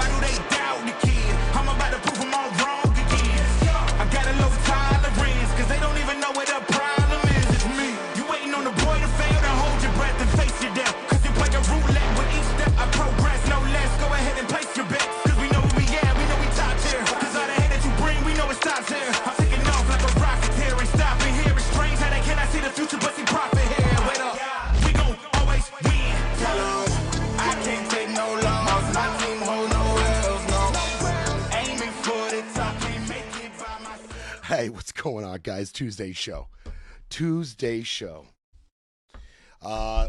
Why do they doubt the kid? I'm about to prove them all wrong again. I got a low tolerance, cause they don't even know what the problem is. It's me. You waiting on the boy to fail, then hold your breath and face your death. Cause you play a roulette with each step I progress, no less. Go ahead and place your bets, cause we know who we at, we know we top tier. Cause all the hate that you bring, we know it stops here. I'm taking off like a rocket here and stopping here. It's strange how they cannot see the future but see profit here. Wait up, we gon' always win. Tell 'em I can't take no loss. My team hold no L's, no. Aiming for the top, can't make it by myself. Hey, what's going on, guys? Tuesday show.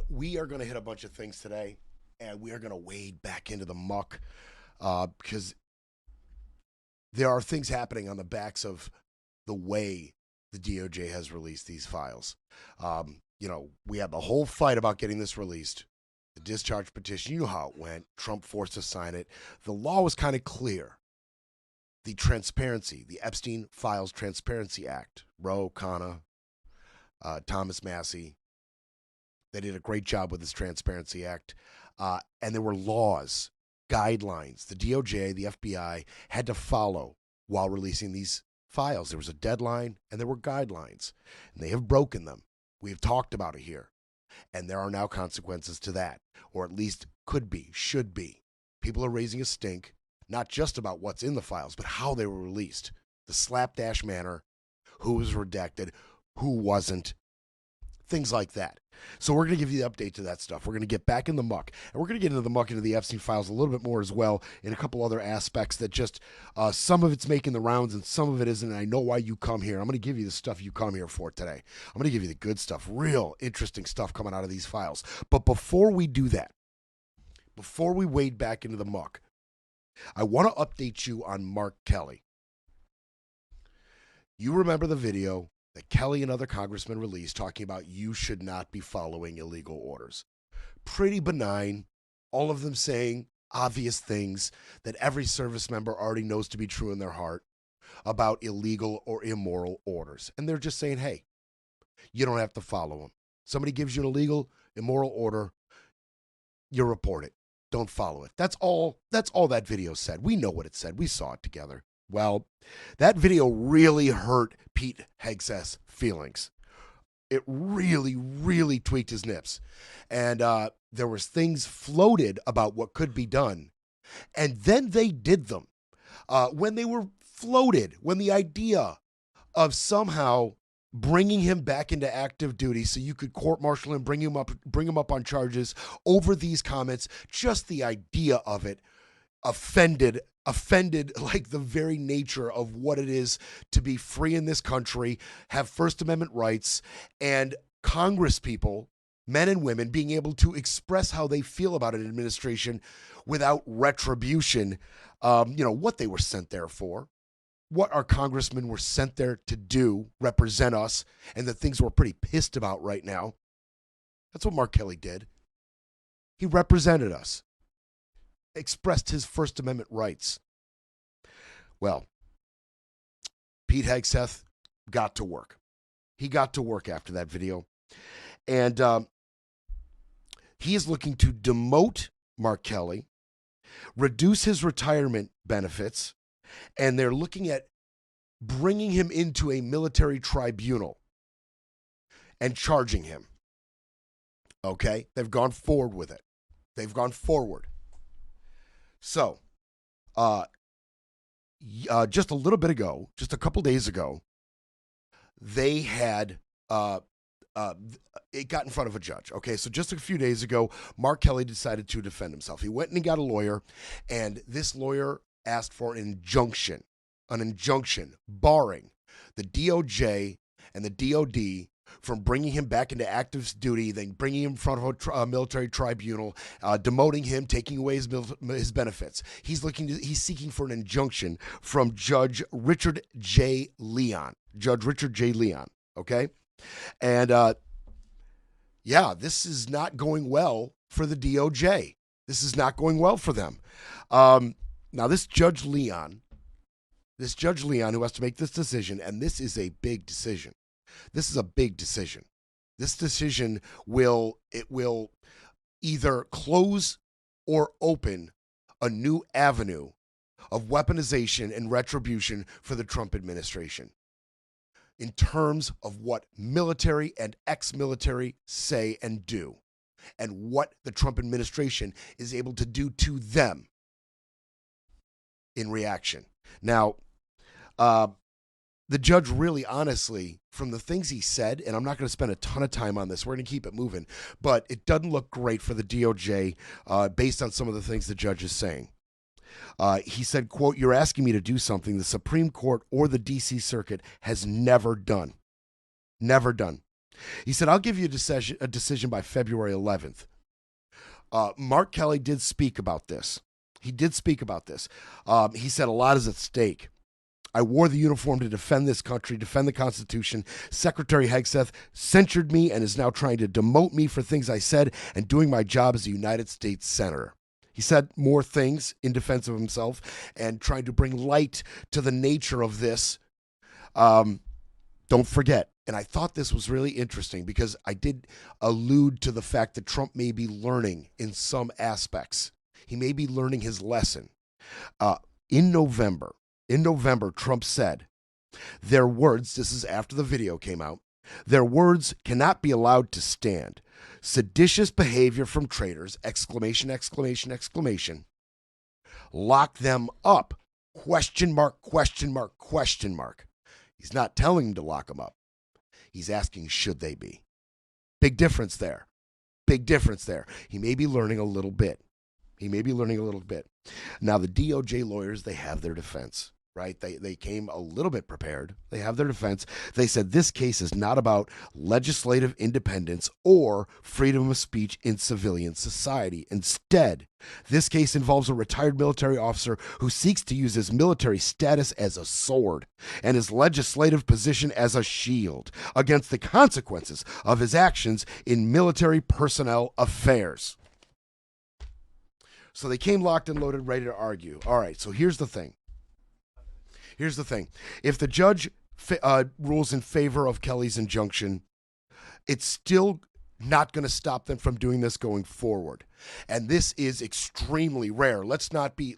We are going to hit a bunch of things today, and we are going to wade back into the muck because there are things happening on the backs of the way the DOJ has released these files. We had the whole fight about getting this released. The discharge petition, you know how it went. Trump forced us to sign it. The law was kind of clear. The transparency, the Epstein Files Transparency Act, Roe, Khanna, Thomas Massey, they did a great job with this Transparency Act. And there were laws, guidelines, the DOJ, the FBI had to follow while releasing these files. There was a deadline and there were guidelines, and they have broken them. We have talked about it here. And there are now consequences to that, or at least could be, should be. People are raising a stink, not just about what's in the files, but how they were released. The slapdash manner, who was redacted, who wasn't, things like that. So we're going to give you the update to that stuff. We're going to get back in the muck, and we're going to get into the muck, into the Epstein files a little bit more as well, in a couple other aspects that just, some of it's making the rounds and some of it isn't, and I know why you come here. I'm going to give you the stuff you come here for today. I'm going to give you the good stuff, real interesting stuff coming out of these files. But before we do that, before we wade back into the muck, I want to update you on Mark Kelly. You remember the video that Kelly and other congressmen released talking about you should not be following illegal orders. Pretty benign, all of them saying obvious things that every service member already knows to be true in their heart about illegal or immoral orders. And they're just saying, hey, you don't have to follow them. Somebody gives you an illegal, immoral order, you report it. Don't follow it. That's all that video said. We know what it said. We saw it together. Well, that video really hurt Pete Hegseth's feelings. It really, really tweaked his nips. And there was things floated about what could be done. And then they did them. When they were floated, when the idea of somehow bringing him back into active duty so you could court-martial him, bring him up on charges over these comments, just the idea of it offended like the very nature of what it is to be free in this country, have First Amendment rights, and Congress people, men and women, being able to express how they feel about an administration without retribution. What they were sent there for, what our congressmen were sent there to do, represent us, and the things we're pretty pissed about right now. That's what Mark Kelly did. He represented us, expressed his First Amendment rights. Well, Pete Hegseth got to work. He got to work after that video. And he is looking to demote Mark Kelly, reduce his retirement benefits, and they're looking at bringing him into a military tribunal and charging him. Okay? They've gone forward with it. They've gone forward. So, just a little bit ago, just a couple days ago, they had, it got in front of a judge. Okay, so just a few days ago, Mark Kelly decided to defend himself. He went and he got a lawyer, and this lawyer asked for an injunction barring the DOJ and the DOD from bringing him back into active duty, then bringing him in front of a military tribunal, demoting him, taking away his benefits. He's seeking for an injunction from Judge Richard J. Leon. Okay? And, this is not going well for the DOJ. This is not going well for them. Now, this Judge Leon, who has to make this decision, and this is a big decision. This is a big decision. This decision will either close or open a new avenue of weaponization and retribution for the Trump administration in terms of what military and ex-military say and do, and what the Trump administration is able to do to them in reaction. Now, the judge really honestly, from the things he said, and I'm not going to spend a ton of time on this, we're going to keep it moving, but it doesn't look great for the DOJ based on some of the things the judge is saying. He said, quote, "You're asking me to do something the Supreme Court or the D.C. Circuit has never done. Never done." He said, "I'll give you a decision by February 11th. Mark Kelly did speak about this. He did speak about this. He said a lot is at stake. I wore the uniform to defend this country, defend the Constitution. Secretary Hegseth censured me and is now trying to demote me for things I said and doing my job as a United States Senator." He said more things in defense of himself and trying to bring light to the nature of this. Don't forget, and I thought this was really interesting because I did allude to the fact that Trump may be learning in some aspects. He may be learning his lesson. In November, Trump said, "Their words," this is after the video came out, "their words cannot be allowed to stand. Seditious behavior from traitors, exclamation, exclamation, exclamation. Lock them up, question mark, question mark, question mark." He's not telling them to lock them up. He's asking, should they be? Big difference there. Big difference there. He may be learning a little bit. Now, the DOJ lawyers, they have their defense, right? They came a little bit prepared. They have their defense. They said this case is not about legislative independence or freedom of speech in civilian society. Instead, this case involves a retired military officer who seeks to use his military status as a sword and his legislative position as a shield against the consequences of his actions in military personnel affairs. So they came locked and loaded, ready to argue. All right, so here's the thing. If the judge rules in favor of Kelly's injunction, it's still not going to stop them from doing this going forward. And this is extremely rare. Let's be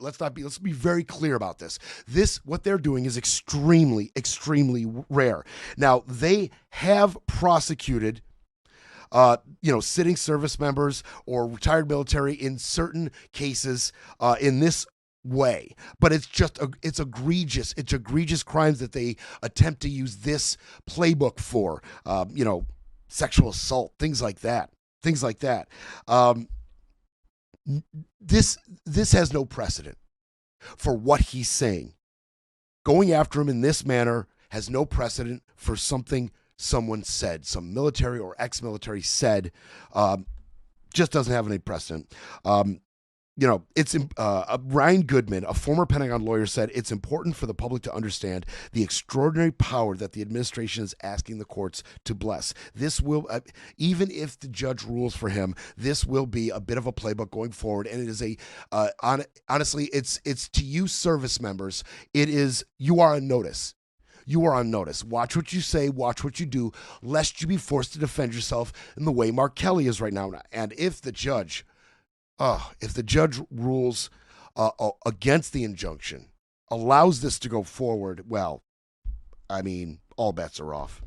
very clear about this. What they're doing is extremely, extremely rare. Now, they have prosecuted sitting service members or retired military in certain cases in this way, but it's egregious crimes that they attempt to use this playbook for, sexual assault, things like that. This has no precedent for what he's saying. Going after him in this manner has no precedent for something someone said, some military or ex-military said, just doesn't have any precedent. Ryan Goodman, a former Pentagon lawyer, said it's important for the public to understand the extraordinary power that the administration is asking the courts to bless. This will, even if the judge rules for him, this will be a bit of a playbook going forward. And it is honestly, it's to you service members. You are on notice. You are on notice. Watch what you say, watch what you do, lest you be forced to defend yourself in the way Mark Kelly is right now. And if the judge rules against the injunction, allows this to go forward, well, I mean, all bets are off.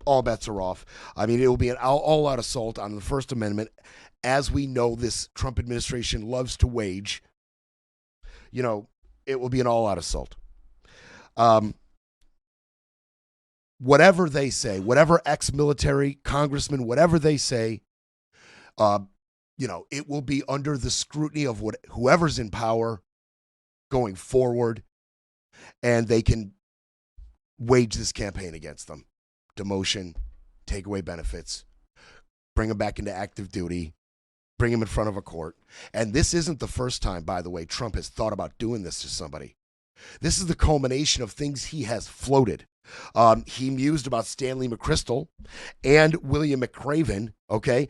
All bets are off. I mean, it will be an all-out assault on the First Amendment, as we know this Trump administration loves to wage. It will be an all-out assault. Whatever they say, whatever ex-military congressman, whatever they say, it will be under the scrutiny of whoever's in power going forward, and they can wage this campaign against them. Demotion, take away benefits, bring them back into active duty, bring them in front of a court. And this isn't the first time, by the way, Trump has thought about doing this to somebody. This is the culmination of things he has floated. He mused about Stanley McChrystal and William McRaven. Okay.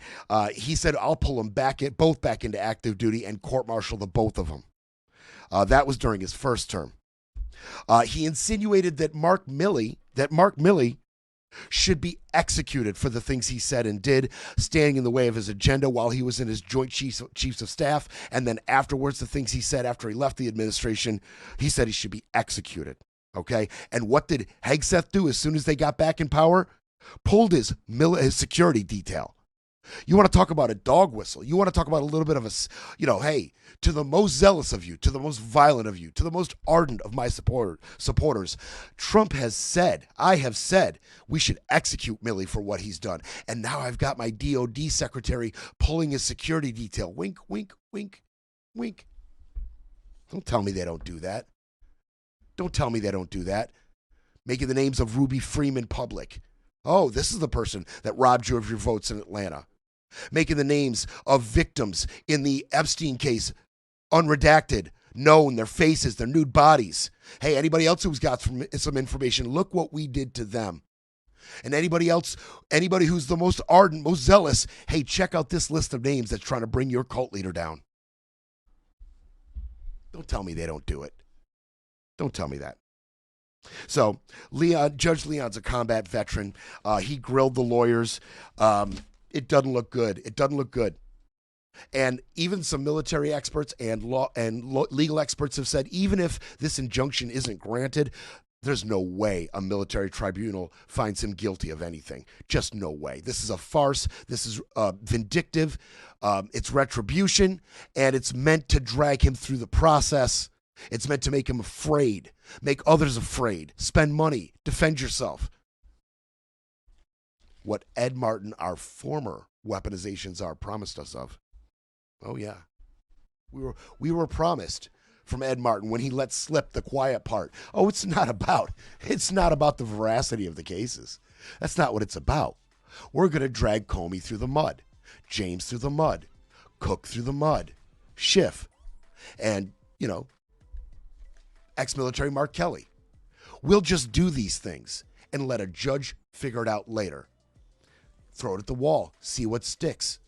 He said, I'll pull them both back into active duty and court-martial the both of them. That was during his first term. He insinuated that Mark Milley should be executed for the things he said and did, standing in the way of his agenda while he was in his joint chiefs of staff. And then afterwards, the things he said after he left the administration, he said he should be executed. Okay. And what did Hegseth do as soon as they got back in power? Pulled his security detail. You want to talk about a dog whistle. You want to talk about a little bit of a, hey, to the most zealous of you, to the most violent of you, to the most ardent of my supporters, Trump has said, I have said, we should execute Milley for what he's done. And now I've got my DOD secretary pulling his security detail. Wink, wink, wink, wink. Don't tell me they don't do that. Don't tell me they don't do that. Making the names of Ruby Freeman public. Oh, this is the person that robbed you of your votes in Atlanta. Making the names of victims in the Epstein case unredacted, known, their faces, their nude bodies. Hey, anybody else who's got some information, look what we did to them. And anybody else, anybody who's the most ardent, most zealous, hey, check out this list of names that's trying to bring your cult leader down. Don't tell me they don't do it. Don't tell me that. So Judge Leon's a combat veteran. He grilled the lawyers. It doesn't look good. It doesn't look good. And even some military experts and legal experts have said, even if this injunction isn't granted, there's no way a military tribunal finds him guilty of anything. Just no way. This is a farce. This is vindictive. It's retribution, and it's meant to drag him through the process. It's meant to make him afraid, make others afraid, spend money, defend yourself. What Ed Martin, our former weaponization czar, promised us of. Oh, yeah. We were promised from Ed Martin when he let slip the quiet part. Oh, it's not about the veracity of the cases. That's not what it's about. We're going to drag Comey through the mud, James through the mud, Cook through the mud, Schiff, and, ex-military Mark Kelly. We'll just do these things and let a judge figure it out later. Throw it at the wall, see what sticks.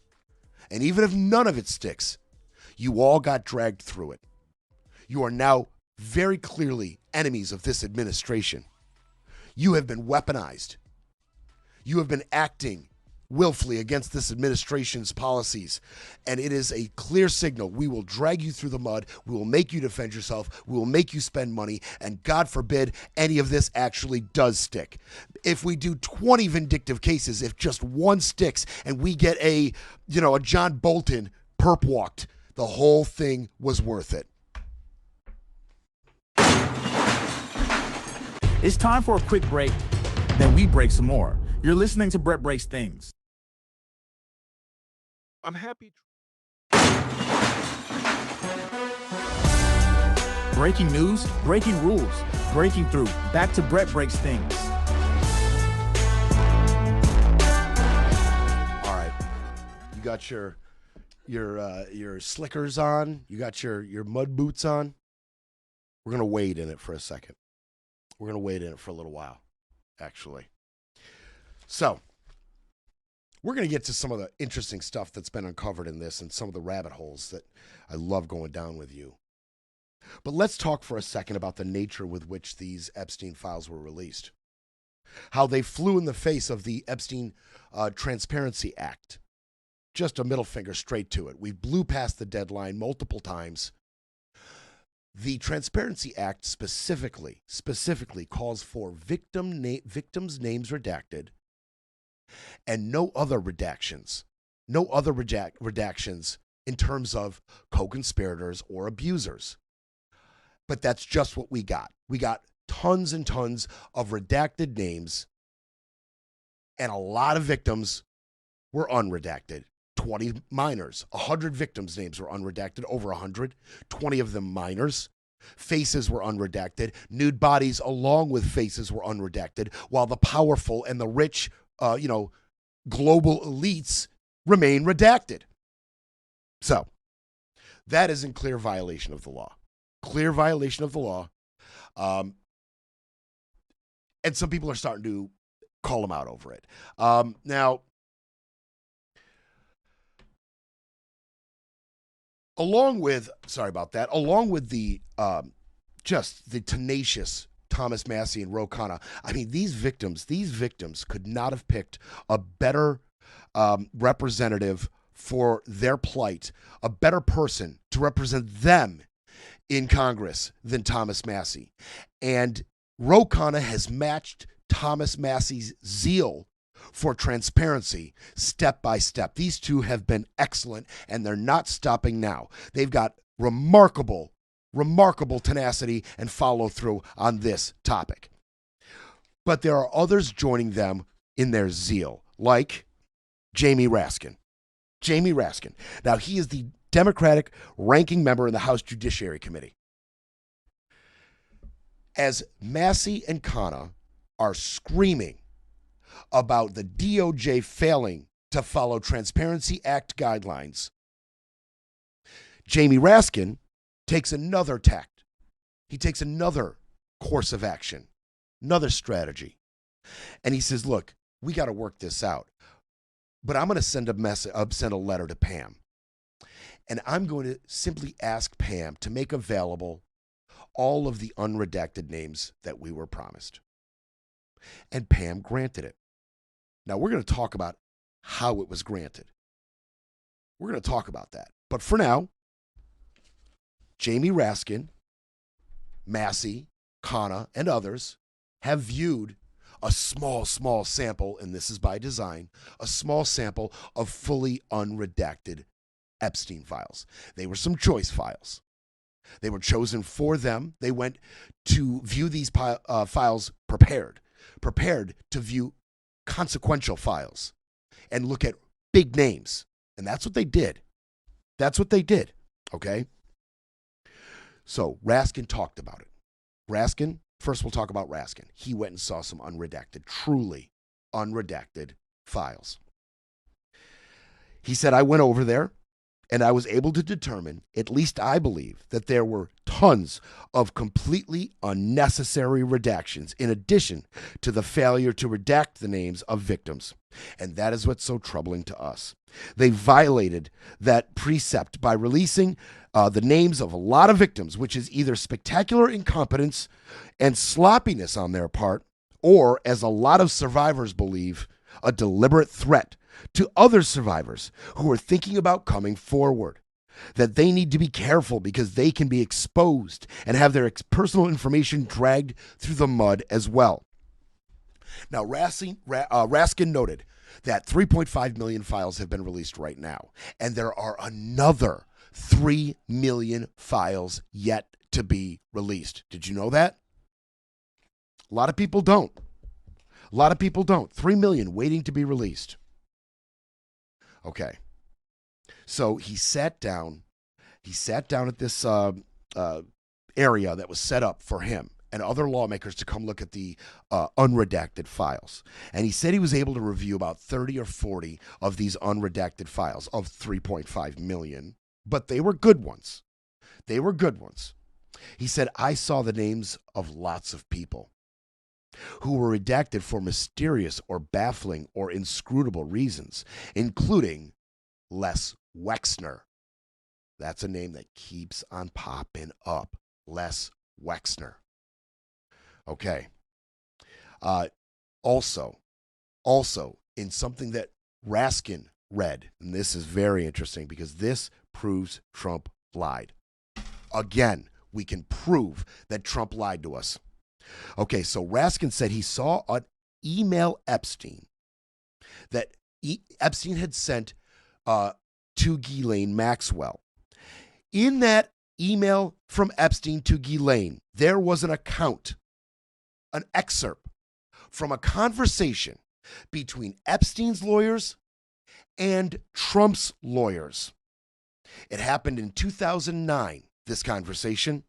And even if none of it sticks, you all got dragged through it. You are now very clearly enemies of this administration. You have been weaponized. You have been acting willfully against this administration's policies. And it is a clear signal. We will drag you through the mud. We will make you defend yourself. We will make you spend money. And God forbid any of this actually does stick. If we do 20 vindictive cases, if just one sticks and we get a John Bolton perp walked, the whole thing was worth it. It's time for a quick break. Then we break some more. You're listening to Brett Breaks Things. I'm happy. Breaking news, breaking rules, breaking through. Back to Brett Breaks Things. All right, you got your slickers on. You got your mud boots on. We're gonna wade in it for a second. We're gonna wade in it for a little while, actually. So, we're going to get to some of the interesting stuff that's been uncovered in this and some of the rabbit holes that I love going down with you. But let's talk for a second about the nature with which these Epstein files were released. How they flew in the face of the Epstein Transparency Act. Just a middle finger straight to it. We blew past the deadline multiple times. The Transparency Act specifically calls for victims' names redacted, and no other redactions in terms of co-conspirators or abusers. But that's just what we got. We got tons and tons of redacted names, and a lot of victims were unredacted. 20 minors, 100 victims' names were unredacted, over 100, 20 of them minors. Faces were unredacted. Nude bodies along with faces were unredacted, while the powerful and the rich global elites remain redacted. So, that is in clear violation of the law. Clear violation of the law. And some people are starting to call them out over it. Now, along with the just the tenacious Thomas Massey and Ro Khanna. I mean, these victims could not have picked a better representative for their plight, a better person to represent them in Congress than Thomas Massey. And Ro Khanna has matched Thomas Massey's zeal for transparency step by step. These two have been excellent, and they're not stopping now. They've got remarkable tenacity and follow through on this topic. But there are others joining them in their zeal, like Jamie Raskin. Jamie Raskin. Now, he is the Democratic ranking member in the House Judiciary Committee. As Massey and Khanna are screaming about the DOJ failing to follow Transparency Act guidelines, Jamie Raskin takes another tact. He takes another course of action, another strategy. And he says, look, we got to work this out. But I'm going to send a letter to Pam. And I'm going to simply ask Pam to make available all of the unredacted names that we were promised. And Pam granted it. Now, we're going to talk about how it was granted. We're going to talk about that. But for now, Jamie Raskin, Massey, Khanna, and others have viewed a small sample, and this is by design, a small sample of fully unredacted Epstein files. They were some choice files. They were chosen for them. They went to view these files prepared to view consequential files and look at big names. And that's what they did. Okay? So Raskin talked about it. First we'll talk about Raskin. He went and saw some unredacted, truly unredacted files. He said, I went over there and I was able to determine, at least I believe, that there were tons of completely unnecessary redactions in addition to the failure to redact the names of victims. And that is what's so troubling to us. They violated that precept by releasing the names of a lot of victims, which is either spectacular incompetence and sloppiness on their part, or, as a lot of survivors believe, a deliberate threat to other survivors who are thinking about coming forward, that they need to be careful because they can be exposed and have their personal information dragged through the mud as well. Now, Raskin noted that 3.5 million files have been released right now, and there are another 3 million files yet to be released. Did you know that? A lot of people don't. 3 million waiting to be released. Okay. So he sat down at this area that was set up for him and other lawmakers to come look at the unredacted files. And he said he was able to review about 30 or 40 of these unredacted files of 3.5 million, but they were good ones. He said, I saw the names of lots of people who were redacted for mysterious or baffling or inscrutable reasons, including Les Wexner. That's a name that keeps on popping up. Les Wexner. Okay. Also, in something that Raskin read, and this is very interesting because this proves Trump lied. Again, we can prove that Trump lied to us. Okay, so Raskin said he saw an email Epstein that Epstein had sent to Ghislaine Maxwell. In that email from Epstein to Ghislaine, there was an excerpt from a conversation between Epstein's lawyers and Trump's lawyers. It happened in 2009, this conversation.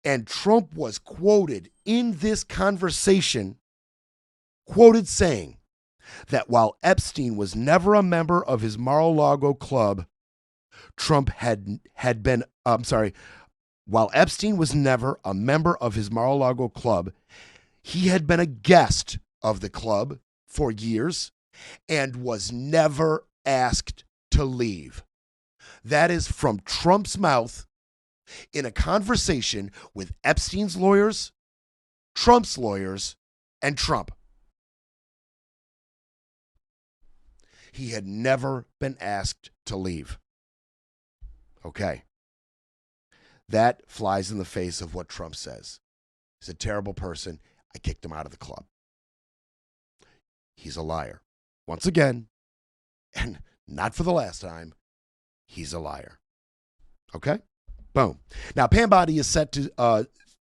And Trump was quoted in this conversation, saying that while Epstein was never a member of his Mar-a-Lago club, while Epstein was never a member of his Mar-a-Lago club, he had been a guest of the club for years and was never asked to leave. That is from Trump's mouth in a conversation with Epstein's lawyers Trump's lawyers, and Trump. He had never been asked to leave. Okay. That flies in the face of what Trump says. He's a terrible person. I kicked him out of the club. He's a liar. Once again, and not for the last time, he's a liar. Okay? Boom. Now, Pam Bondi is set to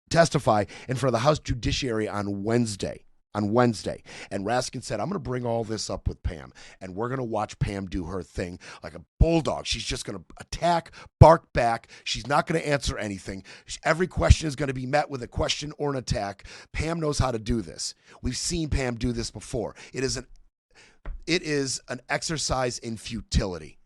testify in front of the House Judiciary on Wednesday. And Raskin said, I'm going to bring all this up with Pam, and we're going to watch Pam do her thing like a bulldog. She's just going to attack, bark back. She's not going to answer anything. Every question is going to be met with a question or an attack. Pam knows how to do this. We've seen Pam do this before. It is an exercise in futility.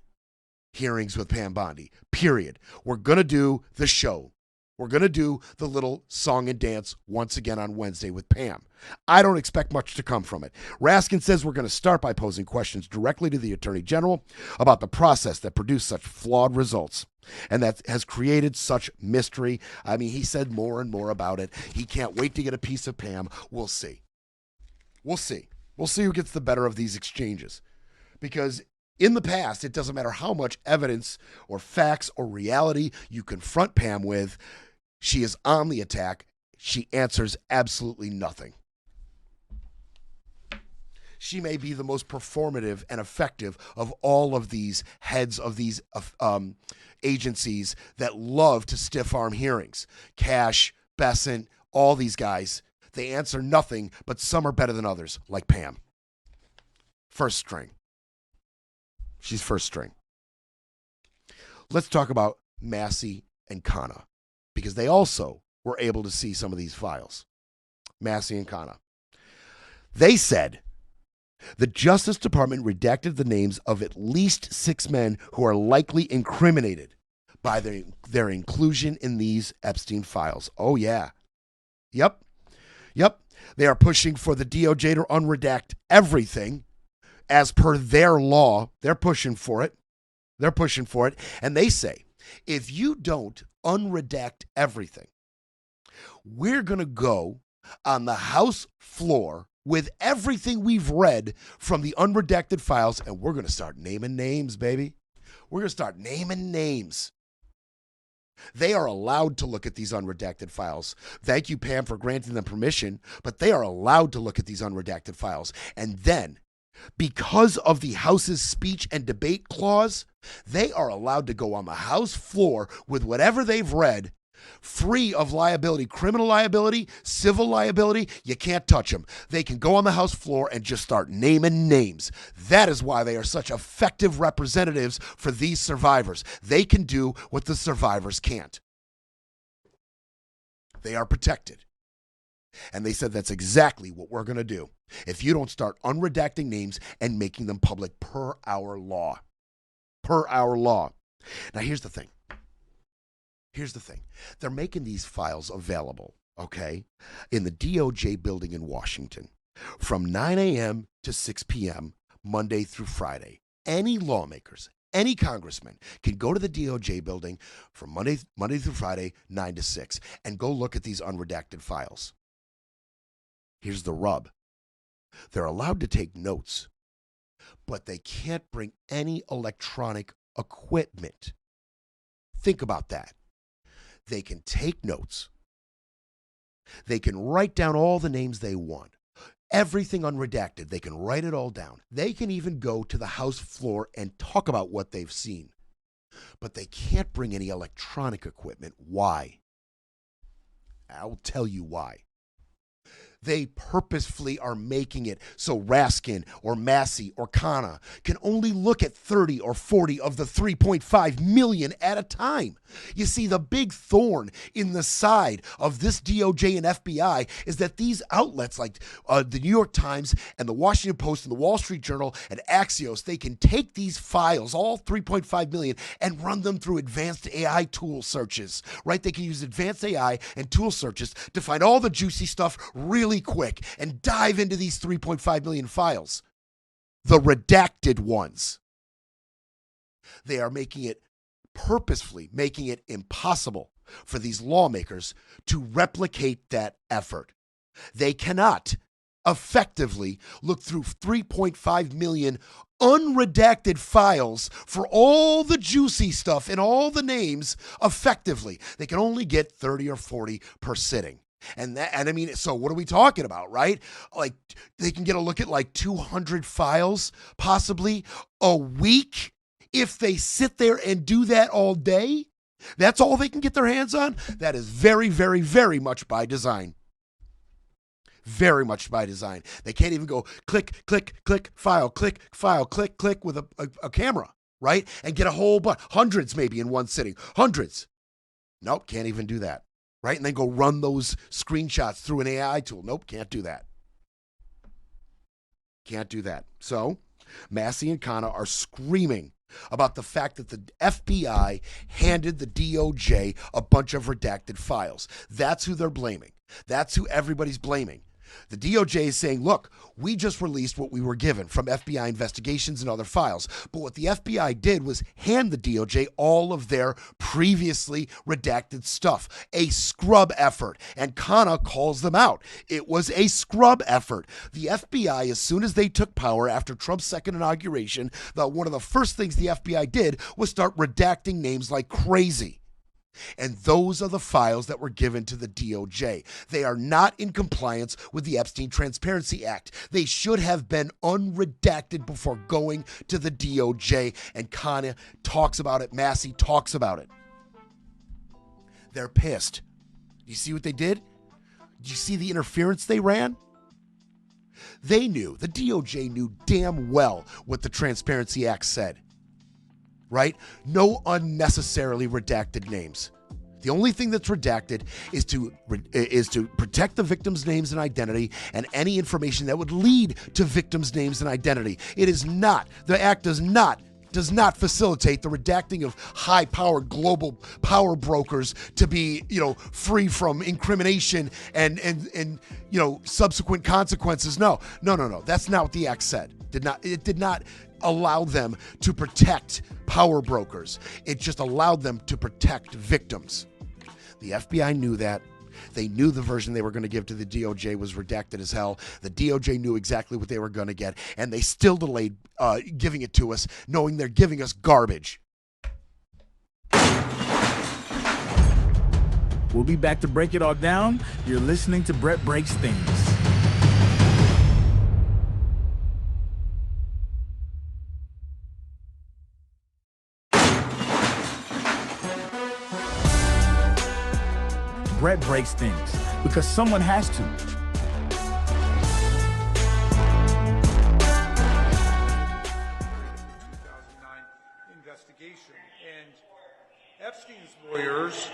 Hearings with Pam Bondi, period. We're going to do the show. We're going to do the little song and dance once again on Wednesday with Pam. I don't expect much to come from it. Raskin says we're going to start by posing questions directly to the Attorney General about the process that produced such flawed results and that has created such mystery. I mean, he said more and more about it. He can't wait to get a piece of Pam. We'll see. We'll see. We'll see who gets the better of these exchanges. Because in the past, it doesn't matter how much evidence or facts or reality you confront Pam with, she is on the attack. She answers absolutely nothing. She may be the most performative and effective of all of these heads of these agencies that love to stiff-arm hearings. Cash, Bessent, all these guys, they answer nothing, but some are better than others, like Pam. First string. She's first string. Let's talk about Massey and Khanna, because they also were able to see some of these files. Massey and Khanna. They said the Justice Department redacted the names of at least 6 men who are likely incriminated by their inclusion in these Epstein files. Oh, yeah. Yep. They are pushing for the DOJ to unredact everything as per their law. They're pushing for it. And they say, if you don't unredact everything, we're going to go on the House floor with everything we've read from the unredacted files, and we're going to start naming names, baby. We're going to start naming names. They are allowed to look at these unredacted files. Thank you, Pam, for granting them permission, but they are allowed to look at these unredacted files. And then, because of the House's speech and debate clause, they are allowed to go on the House floor with whatever they've read, free of liability, criminal liability, civil liability. You can't touch them. They can go on the House floor and just start naming names. That is why they are such effective representatives for these survivors. They can do what the survivors can't. They are protected. And they said that's exactly what we're going to do if you don't start unredacting names and making them public per our law. Per our law. Now, here's the thing. They're making these files available, okay, in the DOJ building in Washington from 9 a.m. to 6 p.m., Monday through Friday. Any lawmakers, any congressman can go to the DOJ building from Monday through Friday, 9 to 6, and go look at these unredacted files. Here's the rub. They're allowed to take notes, but they can't bring any electronic equipment. Think about that. They can take notes. They can write down all the names they want. Everything unredacted. They can write it all down. They can even go to the House floor and talk about what they've seen. But they can't bring any electronic equipment. Why? I'll tell you why. They purposefully are making it so Raskin or Massey or Khanna can only look at 30 or 40 of the 3.5 million at a time. You see, the big thorn in the side of this DOJ and FBI is that these outlets like the New York Times and the Washington Post and the Wall Street Journal and Axios, they can take these files, all 3.5 million, and run them through advanced AI tool searches, right? They can use advanced AI and tool searches to find all the juicy stuff really quick and dive into these 3.5 million files. The redacted ones. They are purposefully making it impossible for these lawmakers to replicate that effort. They cannot effectively look through 3.5 million unredacted files for all the juicy stuff and all the names effectively. They can only get 30 or 40 per sitting. And I mean, so what are we talking about, right? Like, they can get a look at like 200 files possibly a week if they sit there and do that all day. That's all they can get their hands on. That is very, very, very much by design. Very much by design. They can't even go click, click, click, file, click, click with a camera, right? And get a whole bunch, hundreds maybe in one sitting, hundreds. Nope, can't even do that, right? And then go run those screenshots through an AI tool. Nope, can't do that. Can't do that. So Massey and Khanna are screaming about the fact that the FBI handed the DOJ a bunch of redacted files. That's who they're blaming. That's who everybody's blaming. The DOJ is saying, look, we just released what we were given from FBI investigations and other files. But what the FBI did was hand the DOJ all of their previously redacted stuff. A scrub effort. And Khanna calls them out. It was a scrub effort. The FBI, as soon as they took power after Trump's second inauguration, one of the first things the FBI did was start redacting names like crazy. And those are the files that were given to the DOJ. They are not in compliance with the Epstein Transparency Act. They should have been unredacted before going to the DOJ. And Khanna talks about it. Massey talks about it. They're pissed. You see what they did? Did you see the interference they ran? They knew, the DOJ knew damn well what the Transparency Act said. Right? No unnecessarily redacted names. The only thing that's redacted is to protect the victims' names and identity and any information that would lead to victims' names and identity. It is not, the act does not facilitate the redacting of high-powered global power brokers to be, free from incrimination and subsequent consequences. No. That's not what the act said. It did not allow them to protect power brokers. It just allowed them to protect victims. The FBI knew that. They knew the version they were going to give to the DOJ was redacted as hell. The DOJ knew exactly what they were going to get, and they still delayed giving it to us, knowing they're giving us garbage. We'll be back to break it all down. You're listening to Brett Breaks Things. Brett breaks things because someone has to. 2009 investigation, and Epstein's lawyers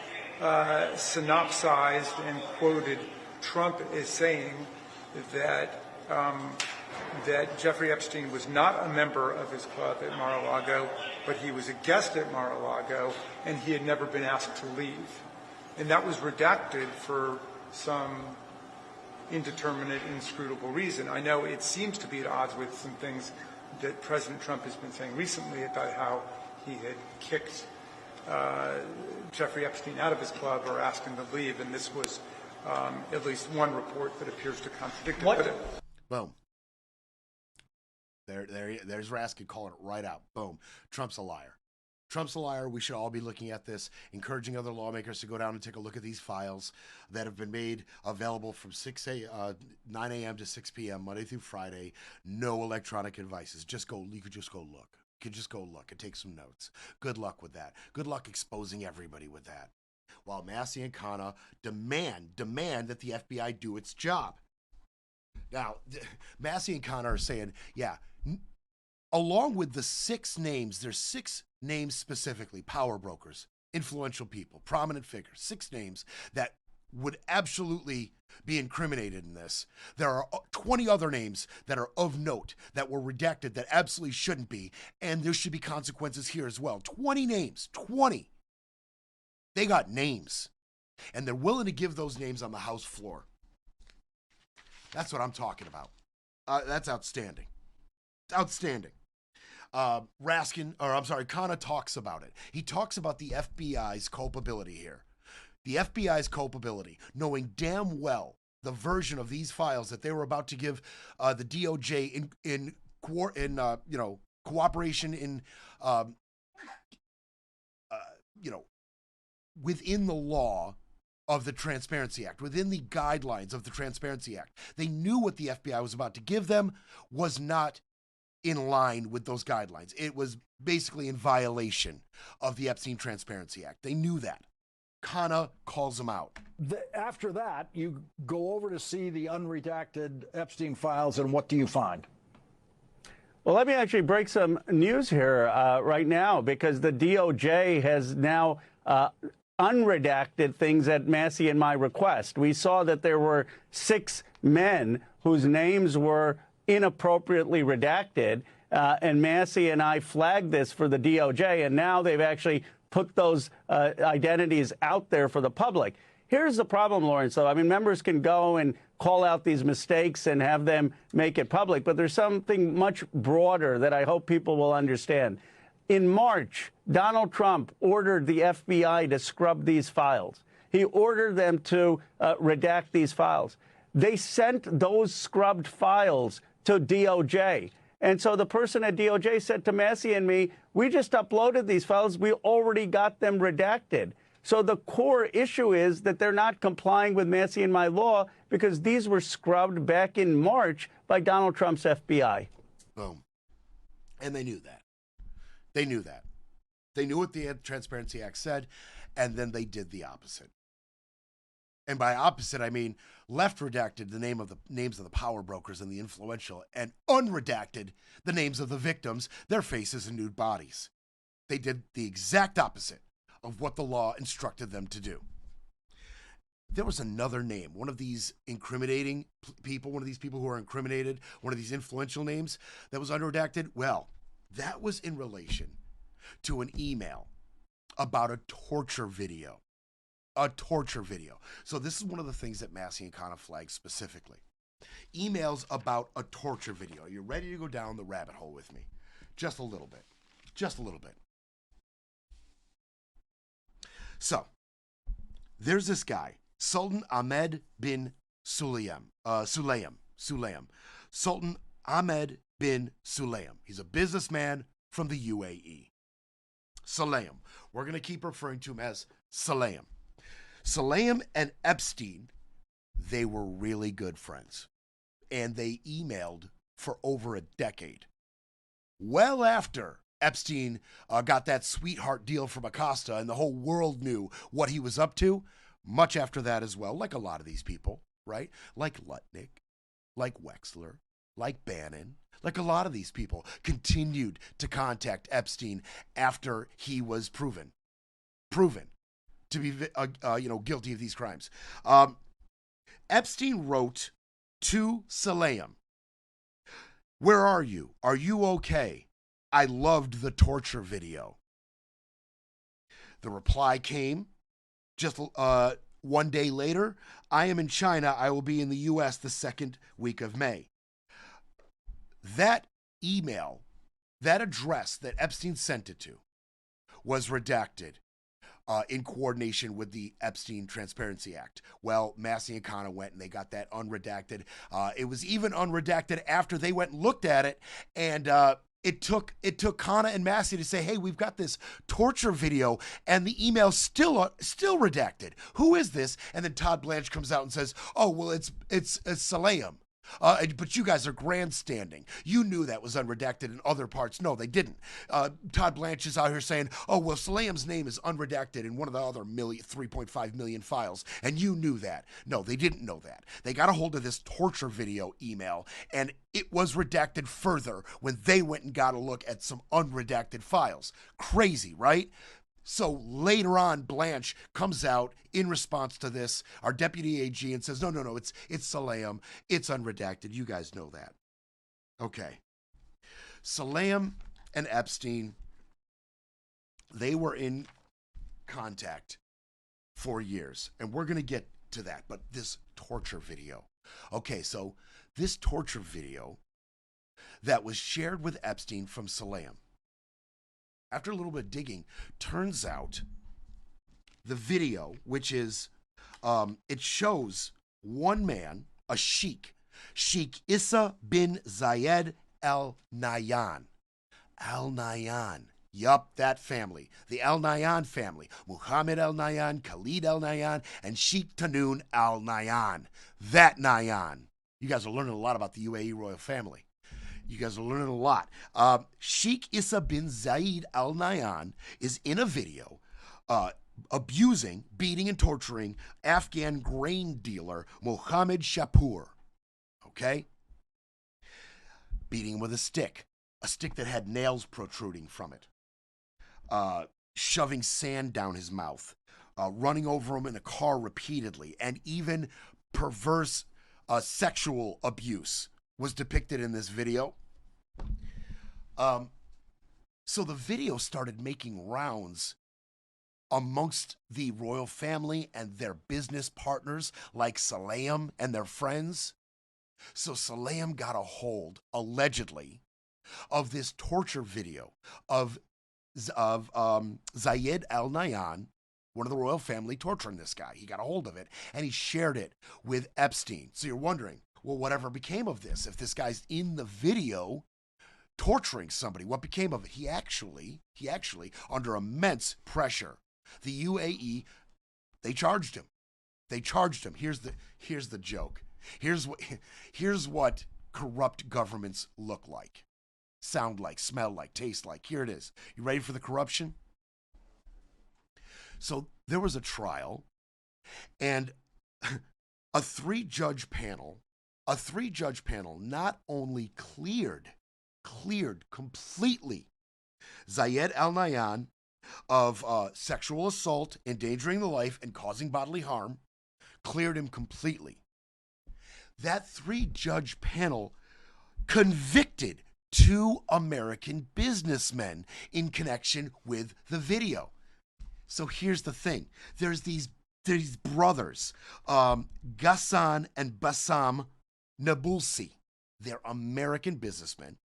synopsized and quoted Trump as saying that that Jeffrey Epstein was not a member of his club at Mar-a-Lago, but he was a guest at Mar-a-Lago, and he had never been asked to leave. And that was redacted for some indeterminate, inscrutable reason. I know it seems to be at odds with some things that President Trump has been saying recently about how he had kicked Jeffrey Epstein out of his club or asked him to leave, and this was at least one report that appears to contradict it. Boom. There's Raskin calling it right out. Boom. Trump's a liar. Trump's a liar. We should all be looking at this, encouraging other lawmakers to go down and take a look at these files that have been made available from 9 a.m. to 6 p.m. Monday through Friday. No electronic devices. You could just go look. You could just go look and take some notes. Good luck with that. Good luck exposing everybody with that. While Massey and Khanna demand that the FBI do its job. Now, Massey and Khanna are saying, along with the 6 names, there's 6 names specifically, power brokers, influential people, prominent figures, 6 names that would absolutely be incriminated in this. There are 20 other names that are of note that were redacted that absolutely shouldn't be, and there should be consequences here as well. 20 names, 20. They got names, and they're willing to give those names on the House floor. That's what I'm talking about. That's outstanding. It's outstanding. Khanna talks about it. He talks about the FBI's culpability here. The FBI's culpability, knowing damn well the version of these files that they were about to give the DOJ in cooperation in within the law of the Transparency Act, within the guidelines of the Transparency Act. They knew what the FBI was about to give them was not in line with those guidelines. It was basically in violation of the Epstein Transparency Act. They knew that. Khanna calls them out. After that, you go over to see the unredacted Epstein files, and what do you find? Well, let me actually break some news here right now, because the DOJ has now unredacted things at Massey and my request. We saw that there were 6 men whose names were inappropriately redacted, and Massey and I flagged this for the DOJ, and now they've actually put those identities out there for the public. Here's the problem, Lawrence, though. I mean, members can go and call out these mistakes and have them make it public, but there's something much broader that I hope people will understand. In March, Donald Trump ordered the FBI to scrub these files. He ordered them to redact these files. They sent those scrubbed files to DOJ. And so the person at DOJ said to Massey and me, we just uploaded these files. We already got them redacted. So the core issue is that they're not complying with Massey and my law because these were scrubbed back in March by Donald Trump's FBI. Boom. And they knew that. They knew that. They knew what the Transparency Act said, and then they did the opposite. And by opposite, I mean left redacted the names of the power brokers and the influential, and unredacted the names of the victims, their faces and nude bodies. They did the exact opposite of what the law instructed them to do. There was another name, one of these incriminating people, one of these people who are incriminated, one of these influential names that was unredacted. Well, that was in relation to an email about a torture video. A torture video. So this is one of the things that Massey and Khanna flagged specifically. Emails about a torture video. Are you ready to go down the rabbit hole with me? Just a little bit. Just a little bit. So, there's this guy, Sultan Ahmed bin Sulayem. Sultan Ahmed bin Sulayem. He's a businessman from the UAE. Sulayem. We're going to keep referring to him as Sulayem. Sulayem and Epstein, they were really good friends. And they emailed for over a decade. Well after Epstein got that sweetheart deal from Acosta and the whole world knew what he was up to, much after that as well, like a lot of these people, right? Like Lutnick, like Wexler, like Bannon, like a lot of these people continued to contact Epstein after he was proven to be guilty of these crimes. Epstein wrote to Sulayem, "Where are you? Are you okay? I loved the torture video." The reply came just 1 day later. "I am in China. I will be in the U.S. the second week of May." That email, that address that Epstein sent it to, was redacted in coordination with the Epstein Transparency Act. Well, Massey and Khanna went and they got that unredacted. It was even unredacted after they went and looked at it, and it took Khanna and Massey to say, "Hey, we've got this torture video, and the email's still redacted. Who is this?" And then Todd Blanche comes out and says, "Oh, well, it's Sulayem. But you guys are grandstanding. You knew that was unredacted in other parts." No, they didn't. Todd Blanche is out here saying, "Oh, well, Sulayem's name is unredacted in one of the other 3.5 million files, and you knew that." No, they didn't know that. They got a hold of this torture video email, and it was redacted further when they went and got a look at some unredacted files. Crazy, right? So later on, Blanche comes out in response to this, our deputy AG, and says, no, it's Sulayem. It's unredacted. You guys know that. Okay. Sulayem and Epstein, they were in contact for years. And we're going to get to that. But this torture video. Okay, so this torture video that was shared with Epstein from Sulayem, after a little bit of digging, turns out the video, which is, it shows one man, a sheikh, Sheikh Issa bin Zayed Al Nahyan. Al Nahyan. Yup, that family. The Al Nahyan family. Muhammad Al Nahyan, Khalid Al Nahyan, and Sheikh Tanoon Al Nahyan. That Nahyan. You guys are learning a lot about the UAE royal family. You guys are learning a lot. Sheikh Issa bin Zayed Al Nahyan is in a video abusing, beating, and torturing Afghan grain dealer Mohammed Shapur. Okay? Beating him with a stick that had nails protruding from it. Shoving sand down his mouth, running over him in a car repeatedly, and even perverse sexual abuse was depicted in this video. So the video started making rounds amongst the royal family and their business partners like Salam and their friends. So Salam got a hold, allegedly, of this torture video of Zayed Al Nahyan, one of the royal family, torturing this guy. He got a hold of it, and he shared it with Epstein. So you're wondering, well, whatever became of this? If this guy's in the video torturing somebody, what became of it? He actually, under immense pressure, the UAE, they charged him. Here's the joke. Here's what corrupt governments look like, sound like, smell like, taste like. Here it is. You ready for the corruption? So there was a trial, and a three-judge panel not only cleared completely Zayed Al Nahyan of sexual assault, endangering the life, and causing bodily harm, cleared him completely. That three-judge panel convicted 2 American businessmen in connection with the video. So here's the thing. There's these brothers, Ghassan and Bassam Nabulsi. They're American businessmen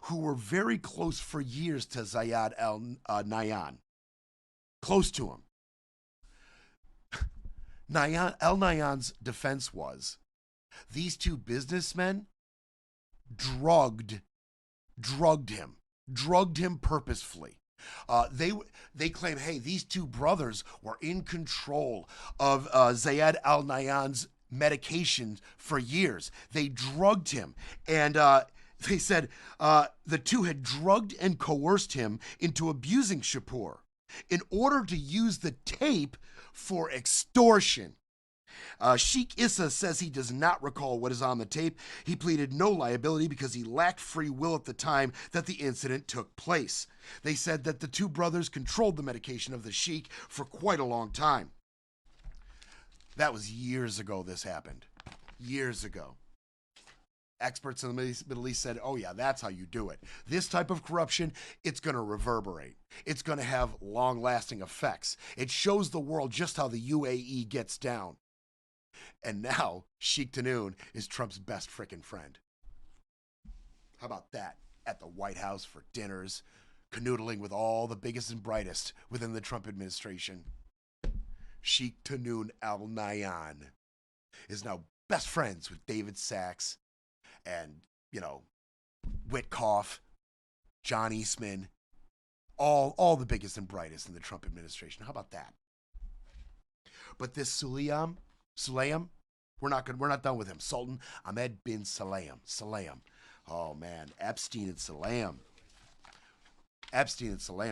who were very close for years to Zayed Al Nahyan. Close to him. Al Nahyan's defense was these 2 businessmen drugged him purposefully. They claim, hey, these 2 brothers were in control of Zayed Al Nahyan's medication for years. They drugged him, and they said the 2 had drugged and coerced him into abusing Shapur in order to use the tape for extortion. Sheikh Issa says he does not recall what is on the tape. He pleaded no liability because he lacked free will at the time that the incident took place. They said that the 2 brothers controlled the medication of the sheikh for quite a long time. That was years ago this happened. Years ago. Experts in the Middle East said, oh yeah, that's how you do it. This type of corruption, it's going to reverberate. It's going to have long-lasting effects. It shows the world just how the UAE gets down. And now, Sheikh Tanoon is Trump's best frickin' friend. How about that? At the White House for dinners, canoodling with all the biggest and brightest within the Trump administration. Sheikh Tanoon Al Nahyan is now best friends with David Sachs and, Witkoff, John Eastman, all the biggest and brightest in the Trump administration. How about that? But this Salam, we're not done with him. Sultan Ahmed bin Salam. Oh man, Epstein and Salam,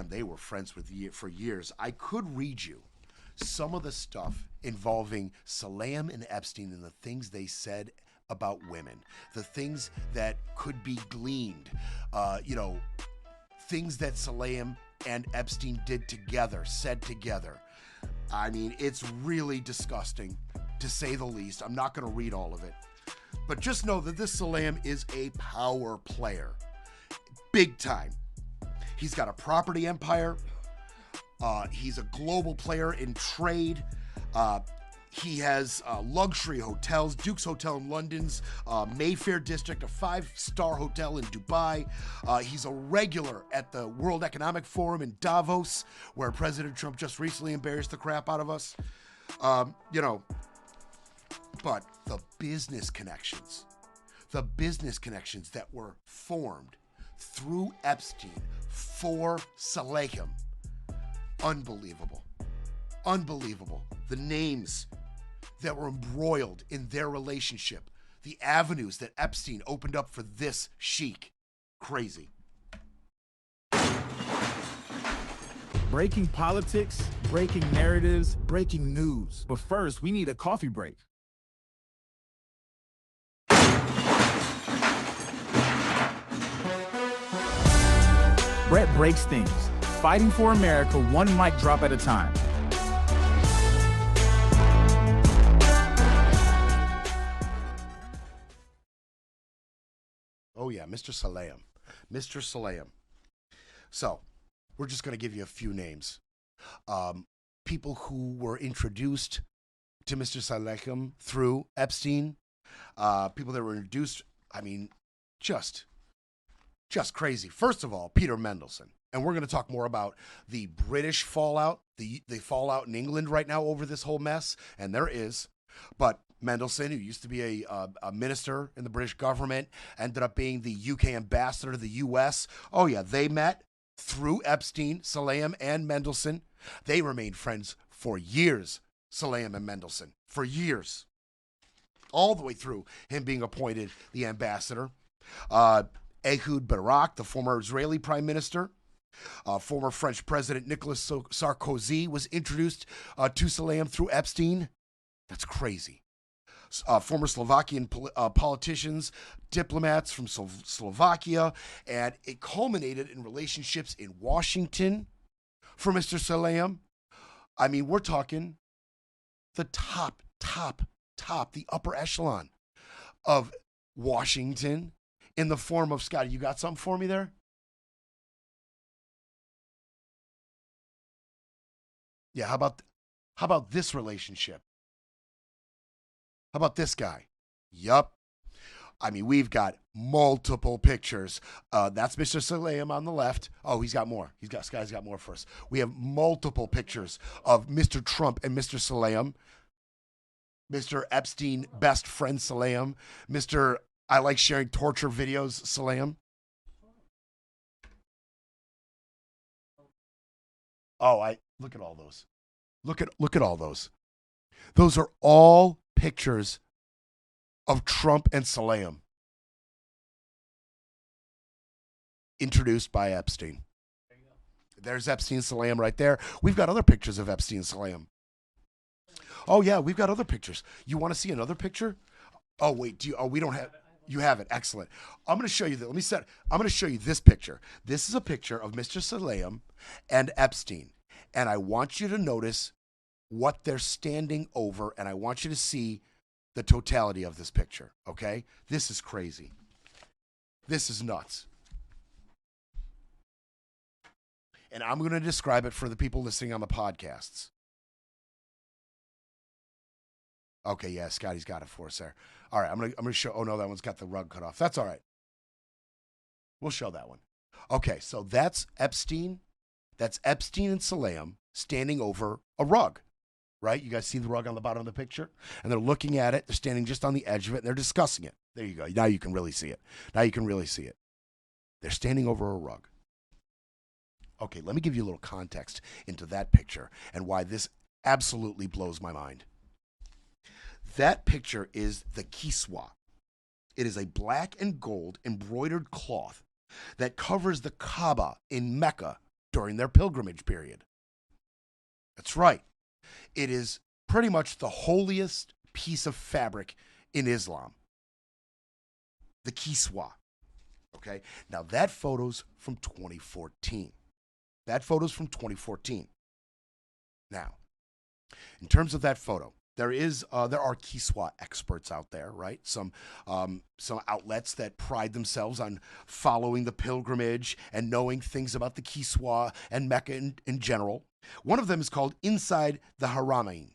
they were friends for years. I could read you some of the stuff involving Salam and Epstein and the things they said about women, the things that could be gleaned, things that Salam and Epstein said together. I mean, it's really disgusting, to say the least. I'm not going to read all of it. But just know that this Salam is a power player. Big time. He's got a property empire. He's a global player in trade. He has luxury hotels, Duke's Hotel in London's Mayfair district, a 5-star hotel in Dubai. He's a regular at the World Economic Forum in Davos, where President Trump just recently embarrassed the crap out of us. But the business connections that were formed through Epstein for Salehem, unbelievable. Unbelievable. The names that were embroiled in their relationship, the avenues that Epstein opened up for this sheik. Crazy. Breaking politics, breaking narratives, breaking news. But first, we need a coffee break. Brett breaks things, fighting for America one mic drop at a time. Oh yeah, Mr. Salehem. Mr. Salehem. So, we're just going to give you a few names. People who were introduced to Mr. Salehem through Epstein. People that were introduced, I mean, just crazy. First of all, Peter Mendelsohn. And we're going to talk more about the British fallout, the fallout in England right now over this whole mess. And there is. But Mendelsohn, who used to be a minister in the British government, ended up being the UK ambassador to the US. Oh, yeah, they met through Epstein, Salehem, and Mendelsohn. They remained friends for years, Salehem and Mendelsohn, for years. All the way through him being appointed the ambassador. Ehud Barak, the former Israeli prime minister, former French president Nicolas Sarkozy was introduced to Salehem through Epstein. That's crazy. Former Slovakian politicians, diplomats from Slovakia, and it culminated in relationships in Washington for Mr. Salehem. I mean, we're talking the top, the upper echelon of Washington in the form of, Scotty, you got something for me there? Yeah, how about this relationship? How about this guy? Yup. I mean, we've got multiple pictures. That's Mr. Salehem on the left. Oh, he's got more. Sky's got more for us. We have multiple pictures of Mr. Trump and Mr. Salehem. Mr. Epstein, best friend Salehem. Mr. I like sharing torture videos Salehem. Oh, look at all those. Look at all those. Those are all pictures of Trump and Salehem introduced by Epstein. There's Epstein and Salehem right there. We've got other pictures of Epstein and Salehem. Oh yeah, we've got other pictures. You want to see another picture? Oh wait, we don't have. You have it. Excellent. I'm going to show you that. I'm going to show you this picture. This is a picture of Mr. Salehem and Epstein, and I want you to notice what they're standing over, and I want you to see the totality of this picture, okay? This is crazy. This is nuts. And I'm going to describe it for the people listening on the podcasts. Okay, yeah, Scotty's got it for us there. All right, I'm gonna show. Oh no, that one's got the rug cut off. That's all right. We'll show that one. Okay, so that's Epstein. That's Epstein and Salehem standing over a rug, right? You guys see the rug on the bottom of the picture? And they're looking at it. They're standing just on the edge of it, and they're discussing it. There you go. Now you can really see it. They're standing over a rug. Okay, let me give you a little context into that picture and why this absolutely blows my mind. That picture is the kiswa. It is a black and gold embroidered cloth that covers the Kaaba in Mecca during their pilgrimage period. That's right. It is pretty much the holiest piece of fabric in Islam. The kiswa. Okay? Now that photo's from 2014. Now, in terms of that photo, there are kiswa experts out there, right? Some outlets that pride themselves on following the pilgrimage and knowing things about the kiswa and Mecca in general. One of them is called Inside the Haramain.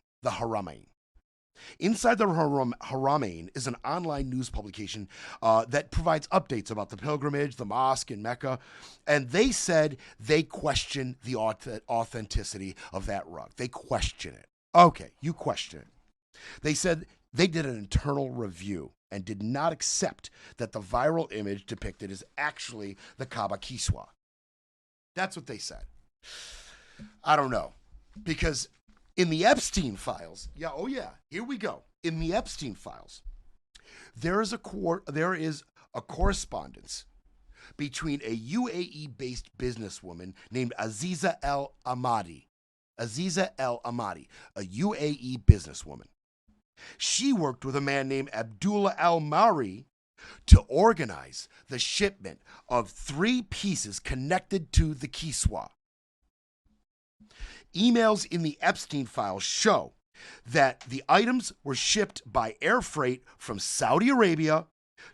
Inside the Haramain is an online news publication that provides updates about the pilgrimage, the mosque in Mecca, and they said they question the authenticity of that rug. They question it. Okay, you question it. They said They did an internal review and did not accept that the viral image depicted is actually the Kaba Kiswa. That's what they said. I don't know. Because in the Epstein files, here we go. In the Epstein files, there is a correspondence between a UAE-based businesswoman named Aziza El Ahmadi. Aziza El Ahmadi, a UAE businesswoman. She worked with a man named Abdullah Al Mari to organize the shipment of 3 pieces connected to the Kiswa. Emails in the Epstein files show that the items were shipped by air freight from Saudi Arabia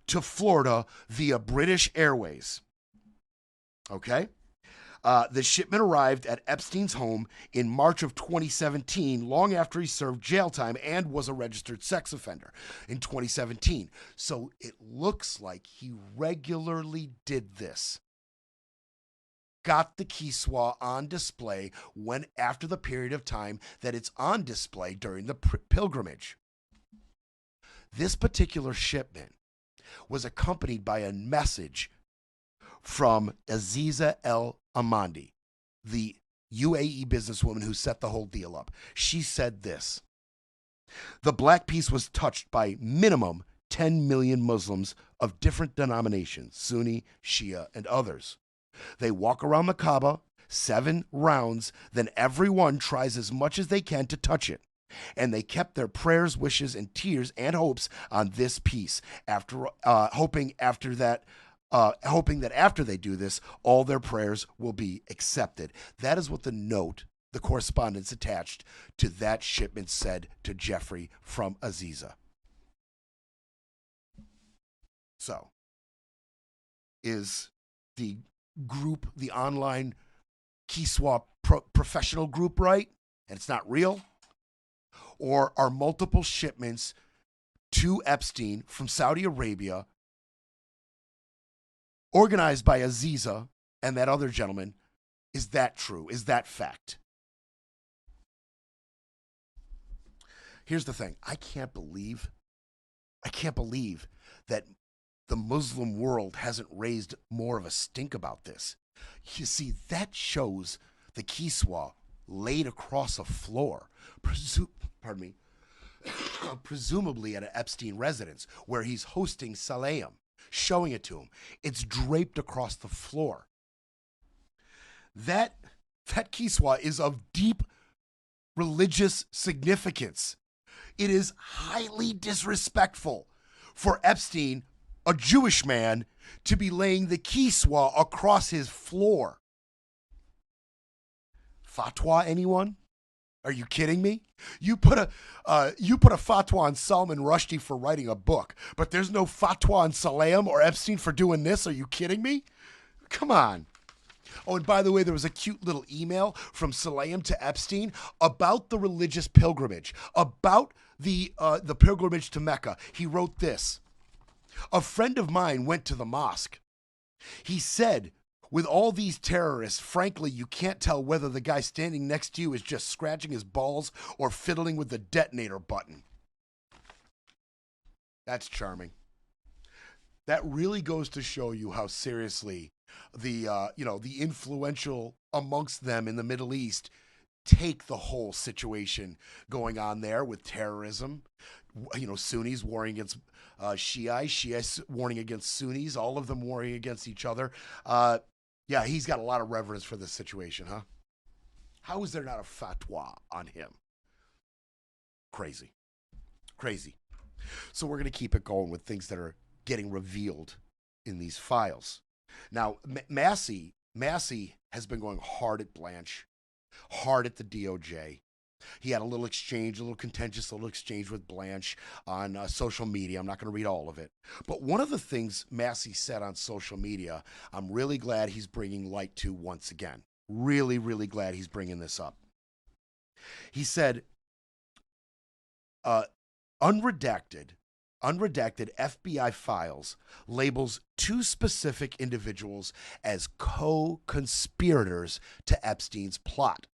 to Florida via British Airways. Okay? The shipment arrived at Epstein's home in March of 2017, long after he served jail time and was a registered sex offender in 2017. So it looks like he regularly did this. Got the Kiswa on display when after the period of time that it's on display during the pilgrimage. This particular shipment was accompanied by a message from Aziza El Ahmadi, the UAE businesswoman who set the whole deal up. She said this: the black piece was touched by minimum 10 million Muslims of different denominations, Sunni, Shia, and others. They walk around the Kaaba 7 rounds, then everyone tries as much as they can to touch it. And they kept their prayers, wishes, and tears and hopes on this piece, hoping that after they do this, all their prayers will be accepted. That is what the note, the correspondence attached to that shipment said to Jeffrey from Aziza. So, is the group, the online Kiswa professional group, right? And it's not real? Or are multiple shipments to Epstein from Saudi Arabia organized by Aziza and that other gentleman? Is that true? Is that fact? Here's the thing. I can't believe that the Muslim world hasn't raised more of a stink about this. You see, that shows the Kiswa laid across a floor, presumably at an Epstein residence where he's hosting Salayim, showing it to him. It's draped across the floor. That Kiswa is of deep religious significance. It is highly disrespectful for Epstein, a Jewish man, to be laying the Kiswa across his floor. Fatwa, anyone? Are you kidding me? You put a fatwa on Salman Rushdie for writing a book, but there's no fatwa on Salayim or Epstein for doing this. Are you kidding me? Come on. Oh, and by the way, there was a cute little email from Salayim to Epstein about the religious pilgrimage, about the pilgrimage to Mecca. He wrote this: a friend of mine went to the mosque. He said, with all these terrorists, frankly, you can't tell whether the guy standing next to you is just scratching his balls or fiddling with the detonator button. That's charming. That really goes to show you how seriously the influential amongst them in the Middle East take the whole situation going on there with terrorism. Sunnis warring against Shiites warring against Sunnis, all of them warring against each other. Yeah, he's got a lot of reverence for this situation, huh? How is there not a fatwa on him? Crazy. So we're going to keep it going with things that are getting revealed in these files. Now, Massey has been going hard at Blanche, hard at the DOJ. He had a little contentious exchange with Blanche on social media. I'm not going to read all of it. But one of the things Massey said on social media, I'm really glad he's bringing light to once again. Really, really glad he's bringing this up. He said, unredacted FBI files labels 2 specific individuals as co-conspirators to Epstein's plot.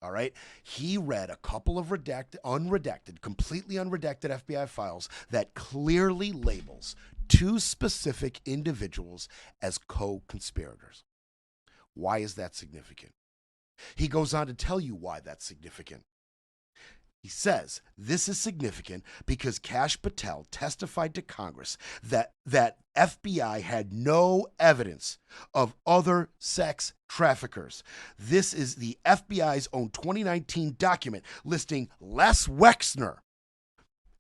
All right. He read a couple of completely unredacted FBI files that clearly labels two specific individuals as co-conspirators. Why is that significant? He goes on to tell you why that's significant. He says this is significant because Kash Patel testified to Congress that FBI had no evidence of other sex traffickers. This is the FBI's own 2019 document listing Les Wexner.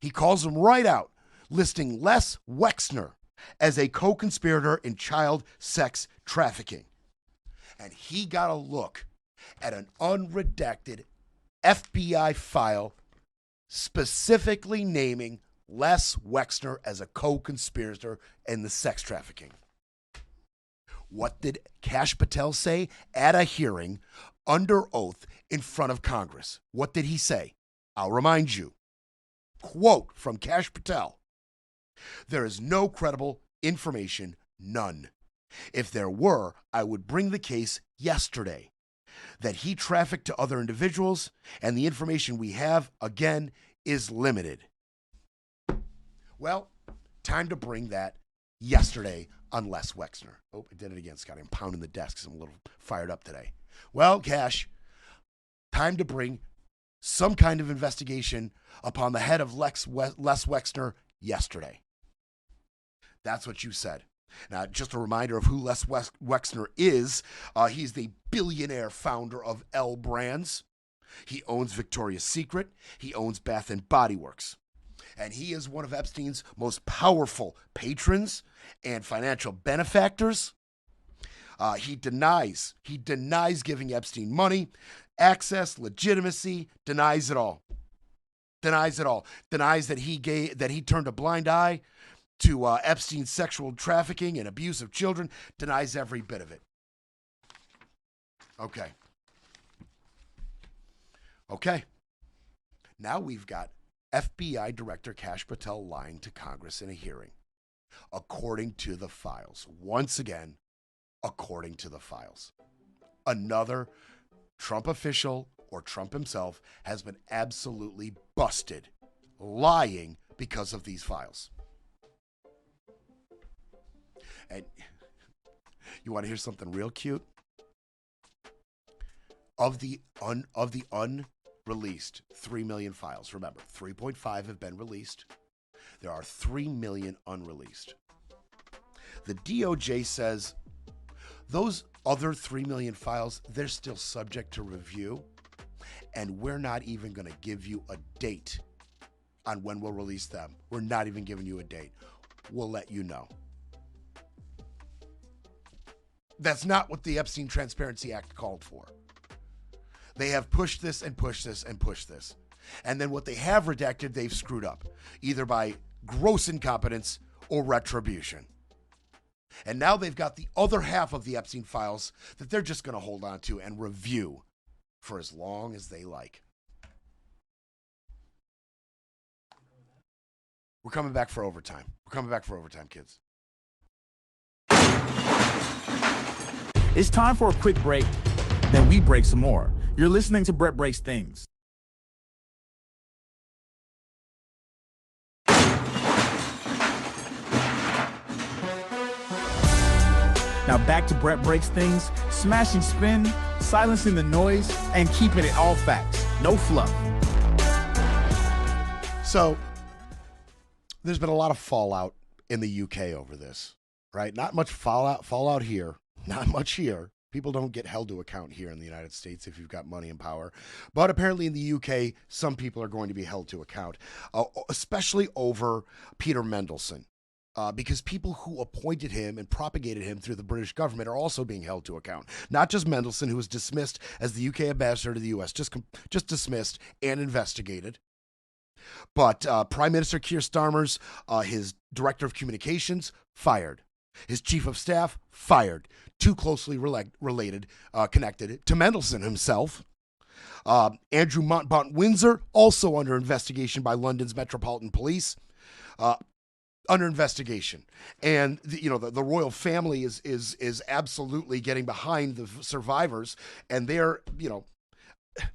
He calls him right out, listing Les Wexner as a co-conspirator in child sex trafficking. And he got a look at an unredacted FBI file specifically naming Les Wexner as a co-conspirator in the sex trafficking. What did Kash Patel say at a hearing under oath in front of Congress? What did he say? I'll remind you. Quote from Kash Patel: "There is no credible information, none. If there were, I would bring the case yesterday. That he trafficked to other individuals, and the information we have, again, is limited." Well, time to bring that yesterday on Les Wexner. Oh, I did it again, Scotty. I'm pounding the desk because I'm a little fired up today. Well, Cash, time to bring some kind of investigation upon the head of Les Wexner yesterday. That's what you said. Now, just a reminder of who Les Wexner is. He's the billionaire founder of L Brands. He owns Victoria's Secret. He owns Bath and Body Works. And he is one of Epstein's most powerful patrons and financial benefactors. He denies giving Epstein money, access, legitimacy, denies it all. Denies that he turned a blind eye to Epstein's sexual trafficking and abuse of children, denies every bit of it. Okay. Now we've got FBI Director Kash Patel lying to Congress in a hearing, according to the files. Once again, according to the files. Another Trump official or Trump himself has been absolutely busted lying because of these files. And you want to hear something real cute? Of the unreleased 3 million files, remember, 3.5 have been released. There are 3 million unreleased. The DOJ says those other 3 million files, they're still subject to review, and we're not even going to give you a date on when we'll release them. We're not even giving you a date. We'll let you know. That's not what the Epstein Transparency Act called for. They have pushed this and pushed this and pushed this. And then what they have redacted, they've screwed up, either by gross incompetence or retribution. And now they've got the other half of the Epstein files that they're just going to hold on to and review for as long as they like. We're coming back for overtime. We're coming back for overtime, kids. It's time for a quick break, then we break some more. You're listening to Brett Breaks Things. Now back to Brett Breaks Things, smashing spin, silencing the noise, and keeping it all facts, no fluff. So, there's been a lot of fallout in the UK over this, right? Not much fallout here. Not much here. People don't get held to account here in the United States if you've got money and power. But apparently in the UK, some people are going to be held to account, especially over Peter Mendelsohn. Because people who appointed him and propagated him through the British government are also being held to account. Not just Mendelsohn, who was dismissed as the UK ambassador to the US, just dismissed and investigated. But Prime Minister Keir Starmer's, his director of communications, fired. His chief of staff, fired. Too closely connected to Mendelsohn himself. Andrew Montbont-Windsor, also under investigation by London's Metropolitan Police. Under investigation, and the royal family is absolutely getting behind the survivors, and they're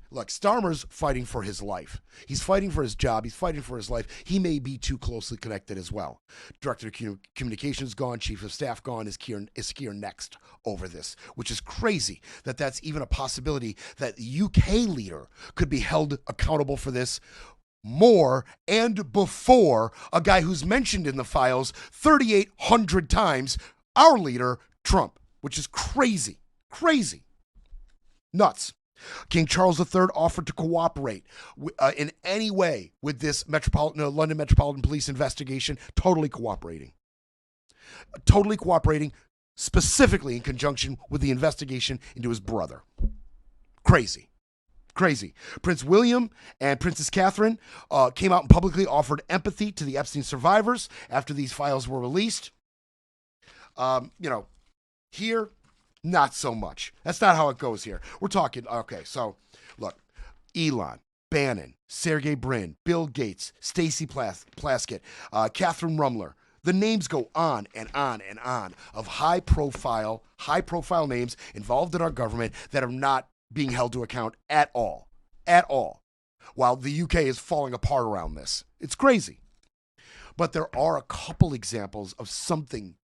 look, Starmer's fighting for his life. He's fighting for his job. He's fighting for his life. He may be too closely connected as well. Director of Communications gone. Chief of Staff gone. Is Keir next over this, which is crazy that that's even a possibility that the UK leader could be held accountable for this more and before a guy who's mentioned in the files 3,800 times, our leader, Trump, which is crazy. Crazy. Nuts. King Charles III offered to cooperate in any way with this London Metropolitan Police investigation, totally cooperating, specifically in conjunction with the investigation into his brother. Crazy. Prince William and Princess Catherine came out and publicly offered empathy to the Epstein survivors after these files were released. Here, not so much. That's not how it goes here. We're talking, okay, so look, Elon, Bannon, Sergey Brin, Bill Gates, Stacey Plaskett, Catherine Rumler. The names go on and on and on of high profile names involved in our government that are not being held to account at all, while the UK is falling apart around this. It's crazy. But there are a couple examples of something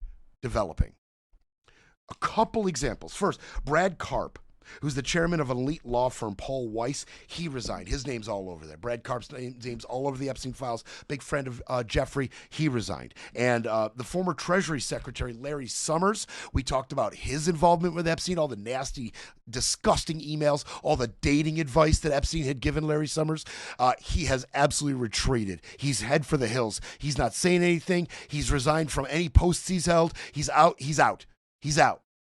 developing. A couple examples. First, Brad Karp, who's the chairman of an elite law firm, Paul Weiss, he resigned. His name's all over there. Brad Karp's name's all over the Epstein files. Big friend of Jeffrey, he resigned. And the former Treasury Secretary, Larry Summers, we talked about his involvement with Epstein, all the nasty, disgusting emails, all the dating advice that Epstein had given Larry Summers. He has absolutely retreated. He's head for the hills. He's not saying anything. He's resigned from any posts he's held. He's out.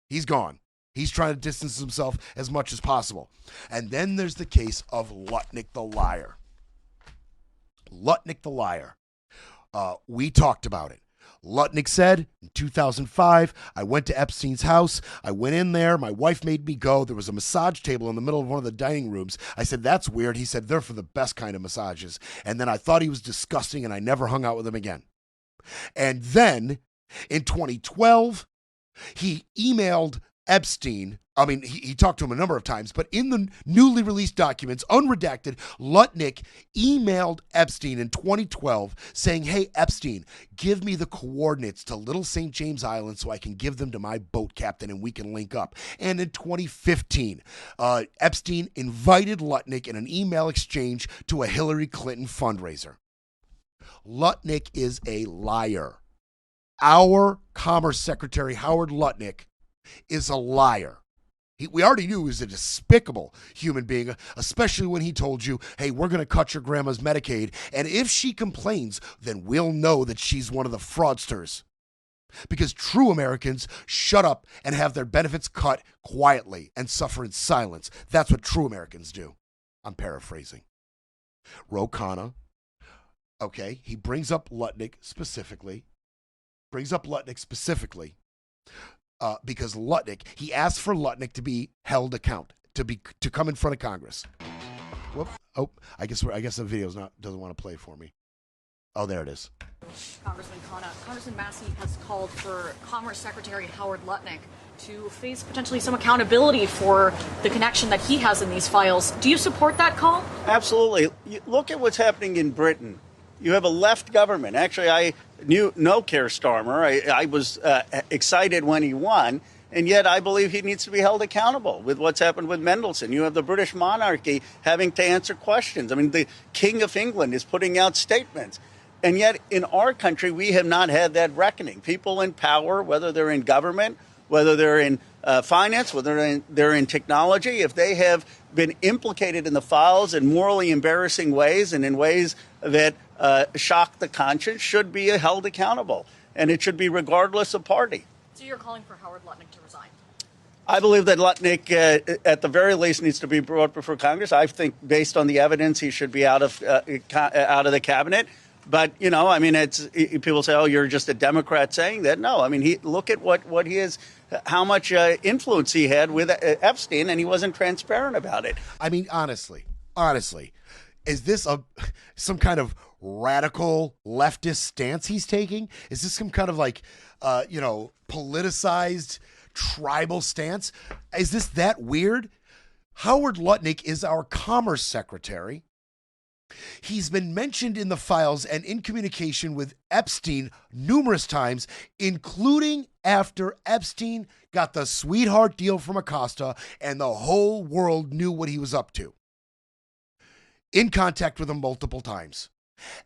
He's gone. He's trying to distance himself as much as possible. And then there's the case of Lutnick the liar. We talked about it. Lutnick said in 2005, I went to Epstein's house. I went in there. My wife made me go. There was a massage table in the middle of one of the dining rooms. I said, that's weird. He said, they're for the best kind of massages. And then I thought he was disgusting and I never hung out with him again. And then in 2012, he emailed Epstein. I mean, he talked to him a number of times, but in the newly released documents, unredacted, Lutnick emailed Epstein in 2012 saying, hey, Epstein, give me the coordinates to Little St. James Island so I can give them to my boat captain and we can link up. And in 2015, Epstein invited Lutnick in an email exchange to a Hillary Clinton fundraiser. Lutnick is a liar. Our Commerce Secretary, Howard Lutnick, is a liar. We already knew he was a despicable human being, especially when he told you, hey, we're going to cut your grandma's Medicaid, and if she complains, then we'll know that she's one of the fraudsters. Because true Americans shut up and have their benefits cut quietly and suffer in silence. That's what true Americans do. I'm paraphrasing. Ro Khanna, okay, he brings up Lutnick specifically. Because Lutnick, he asked for Lutnick to be held account, to come in front of Congress. Whoop. Oh, I guess the video's doesn't want to play for me. Oh, there it is. Congressman Khanna, Congressman Massey has called for Commerce Secretary Howard Lutnick to face potentially some accountability for the connection that he has in these files. Do you support that call? Absolutely. Look at what's happening in Britain. You have a left government. Actually, I know Keir Starmer. I was excited when he won, and yet I believe he needs to be held accountable with what's happened with Mendelssohn. You have the British monarchy having to answer questions. I mean, the King of England is putting out statements. And yet in our country, we have not had that reckoning. People in power, whether they're in government, whether they're in finance, whether they're in technology, if they have been implicated in the files in morally embarrassing ways and in ways that shock the conscience, should be held accountable. And it should be regardless of party. So you're calling for Howard Lutnick to resign? I believe that Lutnick, at the very least, needs to be brought before Congress. I think, based on the evidence, he should be out of the cabinet. But, you know, I mean, people say, oh, you're just a Democrat saying that. No, I mean, look at what he is, how much influence he had with Epstein, and he wasn't transparent about it. I mean, honestly, is this some kind of radical leftist stance he's taking? Is this some kind of politicized tribal stance? Is this that weird? Howard Lutnick is our Commerce Secretary. He's been mentioned in the files and in communication with Epstein numerous times, including after Epstein got the sweetheart deal from Acosta and the whole world knew what he was up to. In contact with him multiple times.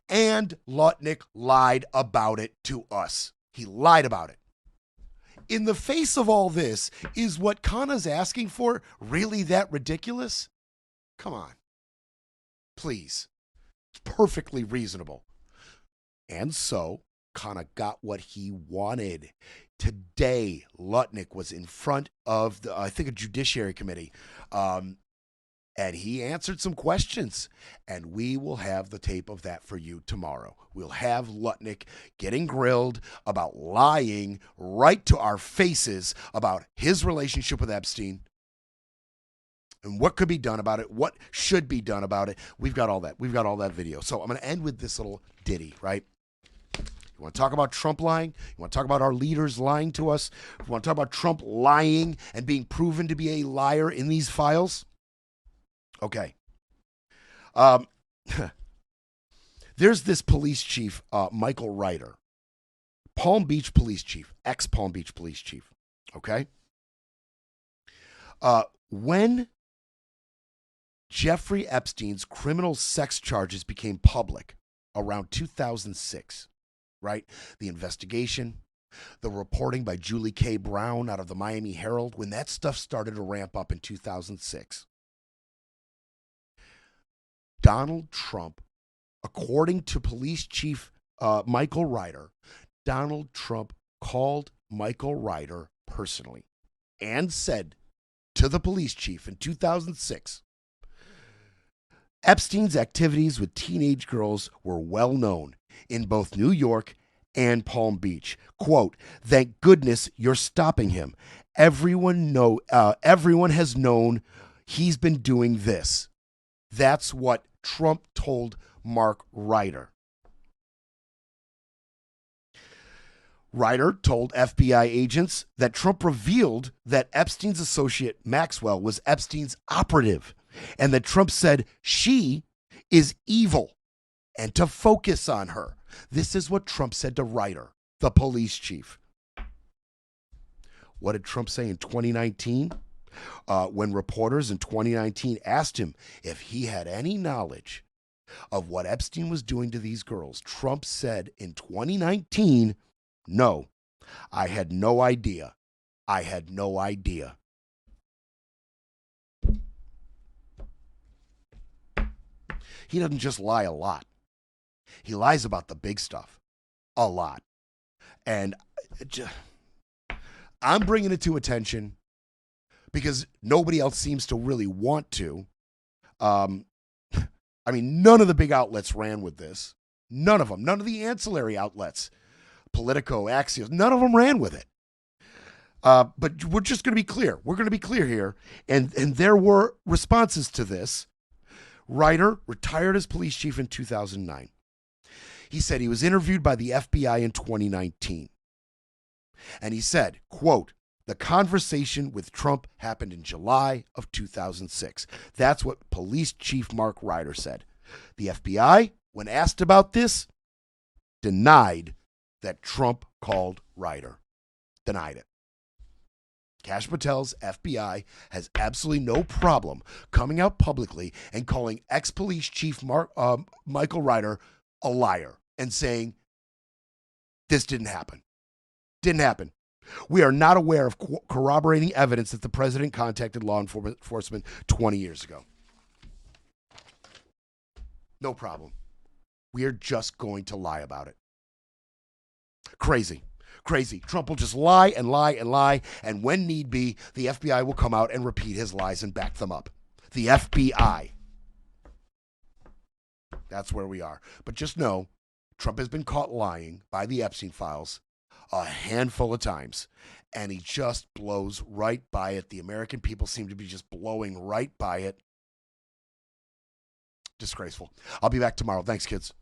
And Lutnick lied about it to us. He lied about it. In the face of all this, is what Kana's asking for really that ridiculous? Come on. Please. It's perfectly reasonable. And so, Kana got what he wanted. Today, Lutnick was in front of the, I think, a Judiciary Committee, and he answered some questions. And we will have the tape of that for you tomorrow. We'll have Lutnick getting grilled about lying right to our faces about his relationship with Epstein and what could be done about it, what should be done about it. We've got all that. We've got all that video. So I'm going to end with this little ditty, right? You want to talk about Trump lying? You want to talk about our leaders lying to us? You want to talk about Trump lying and being proven to be a liar in these files? Okay. There's this police chief, Michael Ryder, Palm Beach police chief, ex-Palm Beach police chief, okay? When Jeffrey Epstein's criminal sex charges became public around 2006, right? The investigation, the reporting by Julie K. Brown out of the Miami Herald, when that stuff started to ramp up in 2006, Donald Trump, according to police chief Michael Ryder, Donald Trump called Michael Ryder personally and said to the police chief in 2006, Epstein's activities with teenage girls were well known in both New York and Palm Beach. Quote, thank goodness you're stopping him. Everyone has known he's been doing this. That's what Trump told Mark Ryder. Ryder told FBI agents that Trump revealed that Epstein's associate Maxwell was Epstein's operative, and that Trump said she is evil and to focus on her. This is what Trump said to Ryder, the police chief. What did Trump say in 2019? When reporters in 2019 asked him if he had any knowledge of what Epstein was doing to these girls, Trump said in 2019, no, I had no idea. I had no idea. He doesn't just lie a lot. He lies about the big stuff a lot. And I'm bringing it to attention because nobody else seems to really want to. I mean, none of the big outlets ran with this. None of them. None of the ancillary outlets, Politico, Axios, none of them ran with it. But we're just going to be clear. We're going to be clear here. And there were responses to this. Ryder retired as police chief in 2009. He said he was interviewed by the FBI in 2019. And he said, quote, the conversation with Trump happened in July of 2006. That's what police chief Mark Ryder said. The FBI, when asked about this, denied that Trump called Ryder. Denied it. Kash Patel's FBI has absolutely no problem coming out publicly and calling ex-police chief Michael Ryder a liar and saying, this didn't happen. Didn't happen. We are not aware of corroborating evidence that the president contacted law enforcement 20 years ago. No problem. We are just going to lie about it. Crazy. Crazy. Trump will just lie and lie and lie, and when need be, the FBI will come out and repeat his lies and back them up. The FBI. That's where we are. But just know, Trump has been caught lying by the Epstein files a handful of times, and he just blows right by it. The American people seem to be just blowing right by it. Disgraceful. I'll be back tomorrow. Thanks, kids.